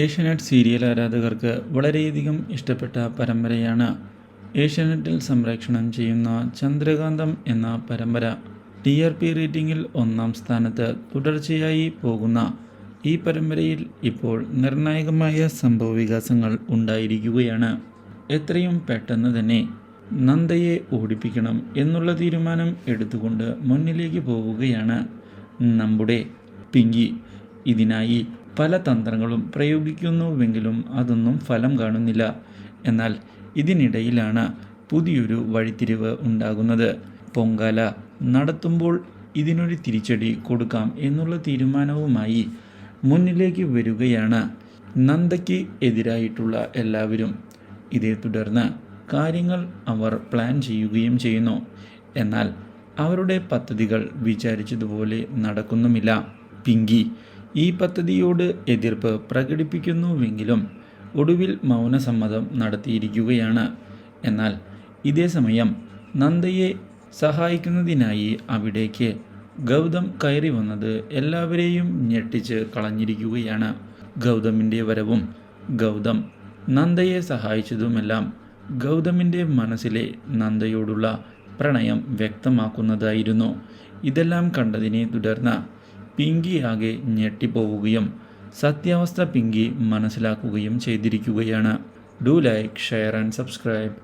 Asianet serial ആരാധകർക്ക് വളരെയധികം ഇഷ്ടപ്പെട്ട പരമ്പരയാണ് ഏഷ്യാനെറ്റിൽ സംപ്രേഷണം ചെയ്യുന്ന ചന്ദ്രകാന്തം എന്ന പരമ്പര. TRP റേറ്റിംഗിൽ 1-ാം സ്ഥാനത്ത് തുടർച്ചയായി പോകുന്ന ഈ പരമ്പരയിൽ ഇപ്പോൾ നിർണായകമായ സംഭവവികാസങ്ങൾ ഉണ്ടായിരിക്കുകയാണ്. എത്രയും പെട്ടെന്ന് തന്നെ നന്ദയെ ഓടിപ്പിക്കണം എന്നുള്ള തീരുമാനം എടുത്തുകൊണ്ട് മുന്നിലേക്ക് പോവുകയാണ് നമ്മുടെ പിങ്കി. ഇതിനായി പല തന്ത്രങ്ങളും പ്രയോഗിക്കുന്നുവെങ്കിലും അതൊന്നും ഫലം കാണുന്നില്ല. എന്നാൽ ഇതിനിടയിലാണ് പുതിയൊരു വഴിത്തിരിവ് ഉണ്ടാകുന്നത്. പൊങ്കാല നടത്തുമ്പോൾ ഇതിനൊരു തിരിച്ചടി കൊടുക്കാം എന്നുള്ള തീരുമാനവുമായി മുന്നിലേക്ക് വരികയാണ് നന്ദയ്ക്ക് എതിരായിട്ടുള്ള എല്ലാവരും. ഇതേ തുടർന്ന് കാര്യങ്ങൾ അവർ പ്ലാൻ ചെയ്യുകയും ചെയ്യുന്നു. എന്നാൽ അവരുടെ പദ്ധതികൾ വിചാരിച്ചതുപോലെ നടക്കുന്നുമില്ല. പിങ്കി ഈ പദ്ധതിയോട് എതിർപ്പ് പ്രകടിപ്പിക്കുന്നുവെങ്കിലും ഒടുവിൽ മൗനസമ്മതം നടത്തിയിരിക്കുകയാണ്. എന്നാൽ ഇതേ സമയം നന്ദയെ സഹായിക്കുന്നതിനായി അവിടേക്ക് ഗൗതം കയറി വന്നത് എല്ലാവരെയും ഞെട്ടിച്ച് കളഞ്ഞിരിക്കുകയാണ്. ഗൗതമിൻ്റെ വരവും ഗൗതം നന്ദയെ സഹായിച്ചതുമെല്ലാം ഗൗതമിൻ്റെ മനസ്സിലെ നന്ദയോടുള്ള പ്രണയം വ്യക്തമാക്കുന്നതായിരുന്നു. ഇതെല്ലാം കണ്ടതിനെ തുടർന്ന് പിങ്കി ആകെ ഞെട്ടിപ്പോവുകയും സത്യാവസ്ഥ പിങ്കി മനസ്സിലാക്കുകയും ചെയ്തിരിക്കുകയാണ്. Do like, share and subscribe.